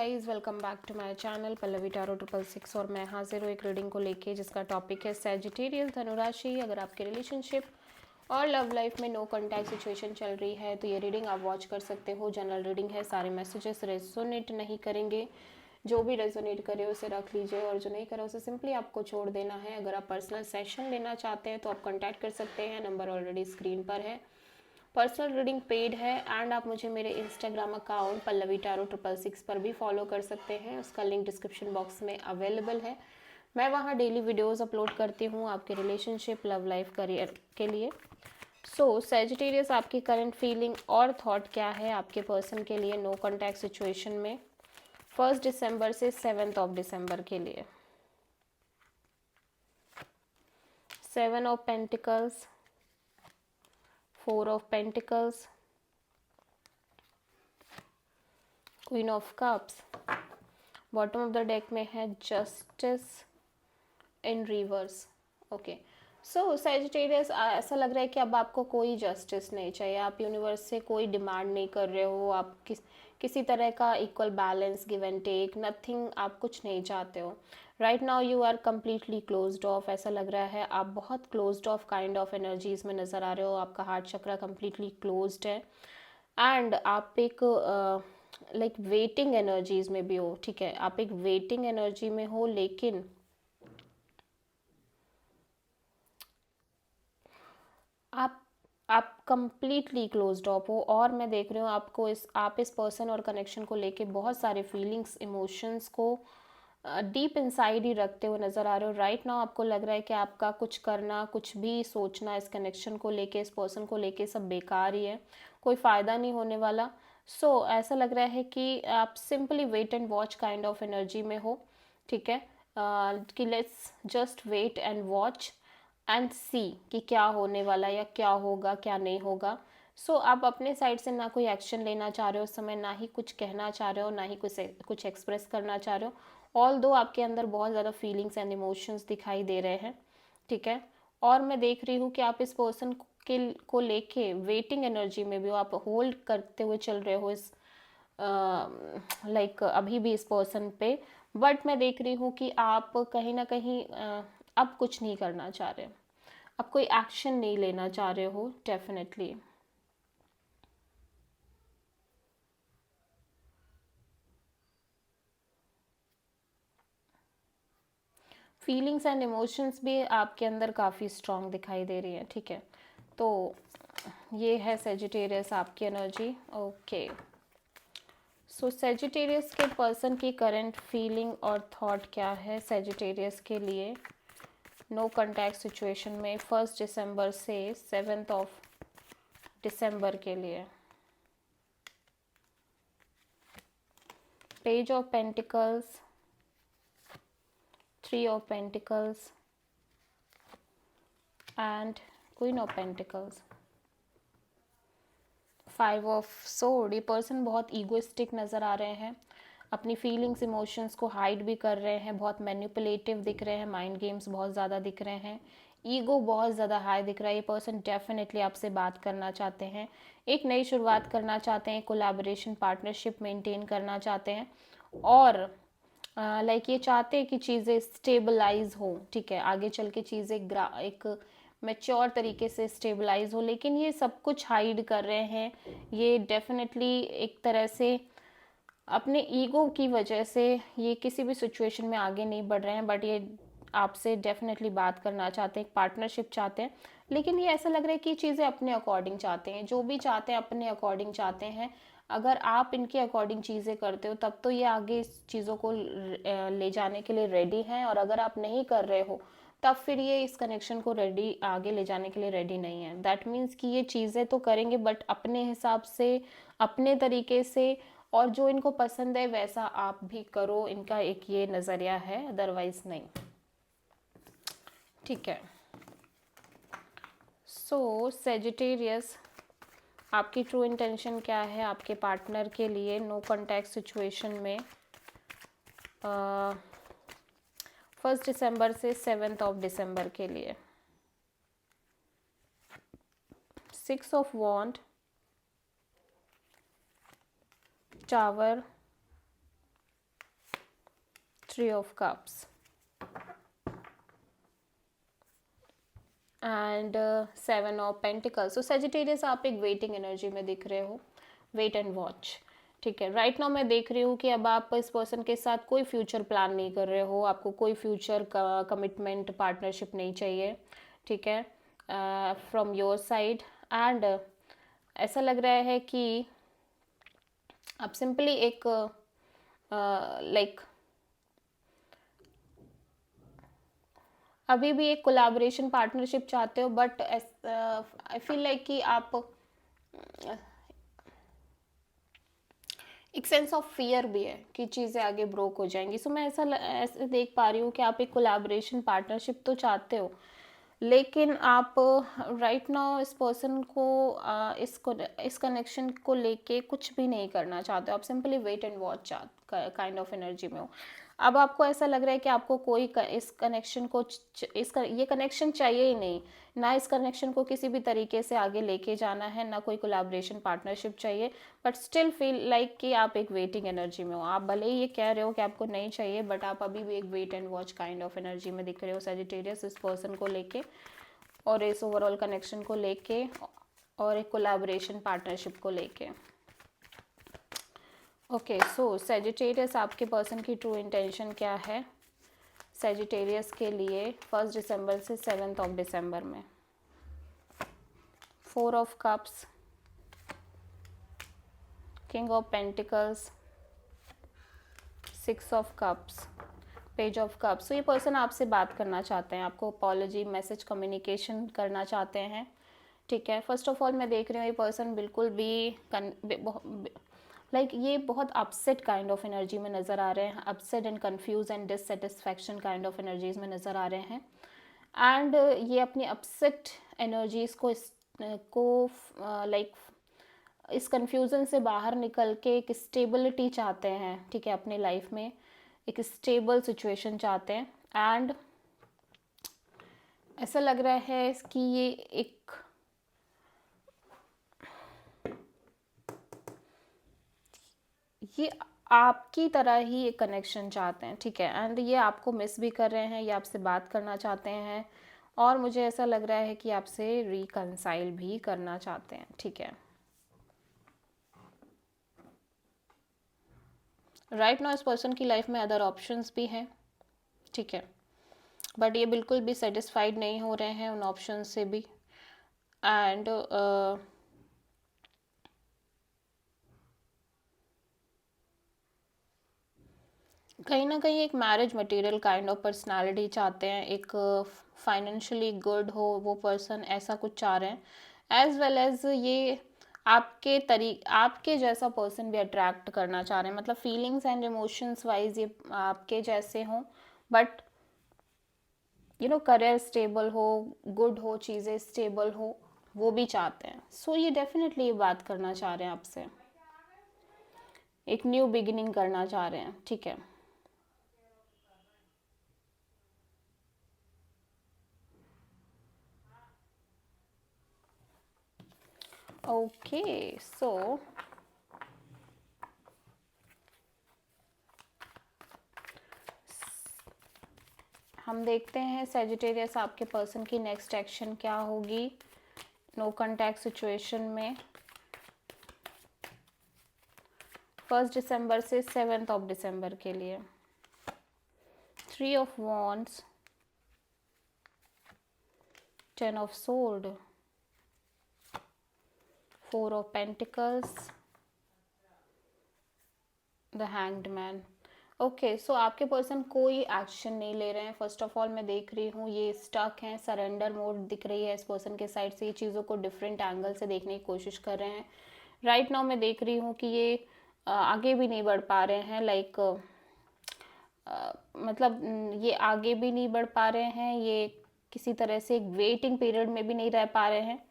Guys, welcome back to my channel Pallavi tarot 666 और मैं हाजिर हूँ एक रीडिंग को लेके जिसका टॉपिक है सैजिटेरियस धनुराशि। अगर आपके रिलेशनशिप और लव लाइफ में नो कॉन्टैक्ट सिचुएशन चल रही है तो ये रीडिंग आप वॉच कर सकते हो। जनरल रीडिंग है, सारे मैसेजेस रेजोनेट नहीं करेंगे। जो भी रेजोनेट करे उसे रख लीजिए और जो नहीं करे उसे सिंपली आपको छोड़ देना है। अगर आप पर्सनल सेशन लेना चाहते हैं तो आप कॉन्टैक्ट कर सकते हैं, नंबर ऑलरेडी स्क्रीन पर है। पर्सनल रीडिंग पेड है एंड आप मुझे मेरे इंस्टाग्राम अकाउंट पल्लवी टारो 666 पर भी फॉलो कर सकते हैं। उसका लिंक डिस्क्रिप्शन बॉक्स में अवेलेबल है। मैं वहाँ डेली वीडियोस अपलोड करती हूँ आपके रिलेशनशिप, लव लाइफ, करियर के लिए। सो सैजिटेरियस, आपकी करंट फीलिंग और थॉट क्या है आपके पर्सन के लिए नो कॉन्टैक्ट सिचुएशन में 1 दिसंबर से 7 दिसंबर के लिए। 7 of pentacles, 4 of pentacles, queen of cups, bottom of the deck में है justice in reverse. Okay, so Sagittarius, ऐसा लग रहा है कि अब आपको कोई जस्टिस नहीं चाहिए। आप यूनिवर्स से कोई डिमांड नहीं कर रहे हो। आप किसी तरह का equal balance, give and take, nothing, आप कुछ नहीं चाहते हो। Right now you are completely closed off. ऐसा लग रहा है आप बहुत closed off kind of energies में नज़र आ रहे हो। आपका हार्ट चक्रा कम्प्लीटली क्लोज्ड है एंड आप एक लाइक वेटिंग एनर्जीज में भी हो। ठीक है, आप एक वेटिंग एनर्जी में हो, लेकिन आप कंप्लीटली क्लोज्ड ऑफ हो। और मैं देख रही हूँ आपको आप इस पर्सन और कनेक्शन को लेके बहुत सारे फीलिंग्स, इमोशंस को डीप इनसाइड ही रखते हुए नज़र आ रहे हो। राइट नाउ आपको लग रहा है कि आपका कुछ करना, कुछ भी सोचना इस कनेक्शन को लेके, इस पर्सन को लेके सब बेकार ही है, कोई फ़ायदा नहीं होने वाला। सो ऐसा लग रहा है कि आप simply wait and watch kind of energy में हो। ठीक है, कि let's just wait and watch and see कि क्या होने वाला, या क्या होगा क्या नहीं होगा। सो आप अपने साइड से ना कोई एक्शन लेना चाह रहे हो उस समय, ना ही कुछ कहना चाह रहे हो, ना ही कुछ एक्सप्रेस करना चाह रहे हो। ऑल दो आपके अंदर बहुत ज़्यादा फीलिंग्स एंड इमोशंस दिखाई दे रहे हैं। ठीक है, और मैं देख रही हूँ कि आप इस पर्सन को लेके वेटिंग एनर्जी में भी हो। आप होल्ड करते हुए चल रहे हो इस लाइक अभी भी इस पर्सन पे। बट मैं देख रही हूँ कि आप कहीं ना कहीं अब कुछ नहीं करना चाह रहे, अब कोई एक्शन नहीं लेना चाह रहे हो डेफिनेटली। फीलिंग्स एंड इमोशंस भी आपके अंदर काफ़ी स्ट्रांग दिखाई दे रही है। ठीक है, तो ये है सेजिटेरियस आपकी एनर्जी। ओके, सो सेजिटेरियस के पर्सन की करंट फीलिंग और थॉट क्या है सेजिटेरियस के लिए नो कॉन्टैक्ट सिचुएशन में 1 दिसंबर से 7 दिसंबर के लिए। Page of pentacles, 3 of pentacles and queen of pentacles, 5 of sword. ये पर्सन बहुत ईगोइस्टिक नज़र आ रहे हैं, अपनी फीलिंग्स, इमोशंस को हाइड भी कर रहे हैं, बहुत मैनिपुलेटिव दिख रहे हैं, माइंड गेम्स बहुत ज़्यादा दिख रहे हैं, ईगो बहुत ज़्यादा हाई दिख रहा है। ये पर्सन डेफिनेटली आपसे बात करना चाहते हैं, एक नई शुरुआत करना चाहते हैं, कोलैबोरेशन, पार्टनरशिप मेंटेन करना चाहते हैं और लाइक ये चाहते हैं कि चीज़ें स्टेबलाइज हो। ठीक है, आगे चल के चीज़ें एक मैच्योर तरीके से स्टेबलाइज हो, लेकिन ये सब कुछ हाइड कर रहे हैं। ये डेफिनेटली एक तरह से अपने ईगो की वजह से ये किसी भी सिचुएशन में आगे नहीं बढ़ रहे हैं। बट ये आपसे डेफिनेटली बात करना चाहते हैं, एक पार्टनरशिप चाहते हैं, लेकिन ये ऐसा लग रहा है कि चीज़ें अपने अकॉर्डिंग चाहते हैं, जो भी चाहते हैं अपने अकॉर्डिंग चाहते हैं। अगर आप इनके अकॉर्डिंग चीज़ें करते हो तब तो ये आगे इस चीज़ों को ले जाने के लिए रेडी हैं, और अगर आप नहीं कर रहे हो तब फिर ये इस कनेक्शन को रेडी, आगे ले जाने के लिए रेडी नहीं है। दैट मीन्स कि ये चीज़ें तो करेंगे बट अपने हिसाब से, अपने तरीके से, और जो इनको पसंद है वैसा आप भी करो, इनका एक ये नज़रिया है, अदरवाइज नहीं। ठीक है, सो सेजिटेरियस, आपकी ट्रू इंटेंशन क्या है आपके पार्टनर के लिए नो कॉन्टैक्ट सिचुएशन में 1 दिसंबर से 7 दिसंबर के लिए। 6 of wand, tower, 3 of cups and 7 of pentacles. So Sagittarius आप एक वेटिंग एनर्जी में दिख रहे हो, वेट एंड वॉच। ठीक है, राइट नाउ मैं देख रही हूँ कि अब आप इस पर्सन के साथ कोई फ्यूचर प्लान नहीं कर रहे हो, आपको कोई फ्यूचर का कमिटमेंट पार्टनरशिप नहीं चाहिए। ठीक है, फ्रॉम योर साइड। एंड ऐसा लग रहा है कि आप सिंपली एक लाइक अभी भी एक कोलैबोरेशन पार्टनरशिप चाहते हो, बट आई फील लाइक कि आप एक सेंस ऑफ फियर भी है कि चीज़ें आगे ब्रोक हो जाएंगी। सो मैं ऐसे देख पा रही हूँ कि आप एक कोलैबोरेशन पार्टनरशिप तो चाहते हो, लेकिन आप राइट नाउ इस पर्सन को इस कनेक्शन को लेके कुछ भी नहीं करना चाहते हो। आप simply wait and watch kind of energy में हो। अब आपको ऐसा लग रहा है कि आपको कोई इस कनेक्शन को ये कनेक्शन चाहिए ही नहीं, ना इस कनेक्शन को किसी भी तरीके से आगे लेके जाना है, ना कोई कोलैबोरेशन पार्टनरशिप चाहिए, बट स्टिल फील लाइक कि आप एक वेटिंग एनर्जी में हो। आप भले ही ये कह रहे हो कि आपको नहीं चाहिए, बट आप अभी भी एक wait and watch kind of energy में दिख रहे हो सजिटेरियस, इस पर्सन को लेके और इस ओवरऑल कनेक्शन को लेके और एक कोलैबोरेशन पार्टनरशिप को लेके। ओके, सो सेजिटेरियस आपके पर्सन की ट्रू इंटेंशन क्या है सेजिटेरियस के लिए 1 दिसंबर से 7 ऑफ दिसंबर में? 4 of cups, king of pentacles, 6 of cups, page of cups. तो ये पर्सन आपसे बात करना चाहते हैं, आपको अपॉलॉजी मैसेज कम्युनिकेशन करना चाहते हैं। ठीक है, फर्स्ट ऑफ ऑल मैं देख रही हूँ ये पर्सन बिल्कुल भी लाइक ये बहुत अपसेट काइंड ऑफ एनर्जी में नज़र आ रहे हैं, upset and confuse and dissatisfaction kind of energies में नज़र आ रहे हैं। एंड ये अपनी अपसेट एनर्जीज को लाइक इस कंफ्यूजन से बाहर निकल के एक स्टेबिलिटी चाहते हैं। ठीक है, अपने लाइफ में एक स्टेबल सिचुएशन चाहते हैं। एंड ऐसा लग रहा है कि ये आपकी तरह ही एक कनेक्शन चाहते हैं। ठीक है, एंड ये आपको मिस भी कर रहे हैं, ये आपसे बात करना चाहते हैं, और मुझे ऐसा लग रहा है कि आपसे रिकंसाइल भी करना चाहते हैं। ठीक है, राइट नाउ इस पर्सन की लाइफ में अदर ऑप्शंस भी हैं। ठीक है, बट ये बिल्कुल भी सेटिस्फाइड नहीं हो रहे हैं उन ऑप्शन से भी। एंड कहीं ना कहीं एक marriage material kind of personality चाहते हैं, एक फाइनेंशियली गुड हो वो पर्सन, ऐसा कुछ चाह रहे हैं। एज वेल एज ये आपके जैसा पर्सन भी अट्रैक्ट करना चाह रहे हैं, मतलब फीलिंग्स एंड इमोशंस वाइज ये आपके जैसे हों, बट करियर स्टेबल हो, गुड हो, चीज़ें स्टेबल हो, वो भी चाहते हैं। सो ये डेफिनेटली ये बात करना चाह रहे हैं आपसे, एक न्यू बिगिनिंग करना चाह रहे हैं। ठीक है, ओके, सो हम देखते हैं सेजिटेरियस आपके पर्सन की नेक्स्ट एक्शन क्या होगी नो कांटेक्ट सिचुएशन में 1 दिसंबर से 7 ऑफ दिसंबर के लिए। 3 of wands, 10 of sword, 4 of pentacles, the hanged man. Okay, so आपके पर्सन कोई एक्शन नहीं ले रहे हैं। फर्स्ट ऑफ ऑल मैं देख रही हूँ ये स्टक हैं, सरेंडर मोड दिख रही है इस पर्सन के साइड से, ये चीज़ों को डिफरेंट एंगल से देखने की कोशिश कर रहे हैं। राइट नाउ मैं देख रही हूँ कि ये आगे भी नहीं बढ़ पा रहे हैं, लाइक मतलब ये आगे भी नहीं बढ़ पा रहे हैं, ये किसी तरह से एक वेटिंग पीरियड में भी नहीं रह पा रहे हैं,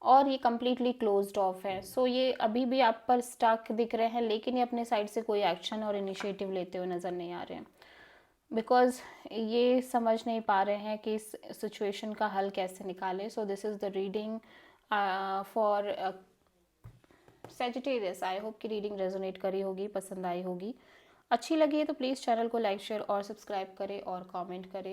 और ये कम्प्लीटली क्लोज्ड ऑफ है। सो ये अभी भी आप पर स्टक दिख रहे हैं, लेकिन ये अपने साइड से कोई एक्शन और इनिशिएटिव लेते हुए नज़र नहीं आ रहे हैं, बिकॉज ये समझ नहीं पा रहे हैं कि इस सिचुएशन का हल कैसे निकालें। So this is the reading for Sagittarius. I hope कि रीडिंग रेजोनेट करी होगी, पसंद आई होगी। अच्छी लगी है तो प्लीज़ चैनल को लाइक शेयर और सब्सक्राइब करें और कमेंट करें।